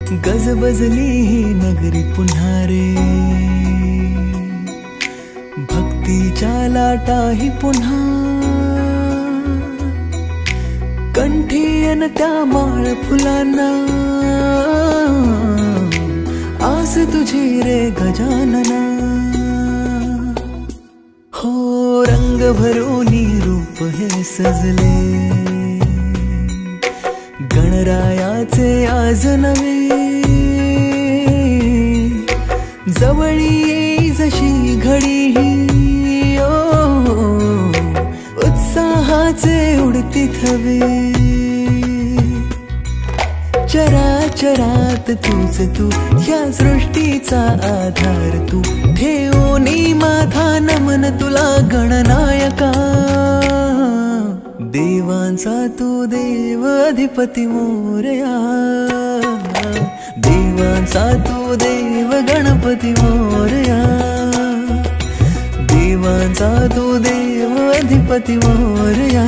गजबजली ही नगरी पुन्हा रे, भक्तीच्या लाटाही पुन्हा, कंठी अन त्या माळ फुलांना, आस तुझी रे गजानना। हो रंग भरूनी रूप हे सजले, गणरायाचे आज नवे, जवळी येई जशी घडी ही, उत्साहाचे उडती थवे। चराचरात तूच तू, या सृष्टीचा आधार तू, ठेवोनी माझा नमन तुला गणनायका। देवांचा तू देव अधिपती मोरया, देवांचा तू देव गणपती मोरया, देवांचा तू देव अधिपती मोरया।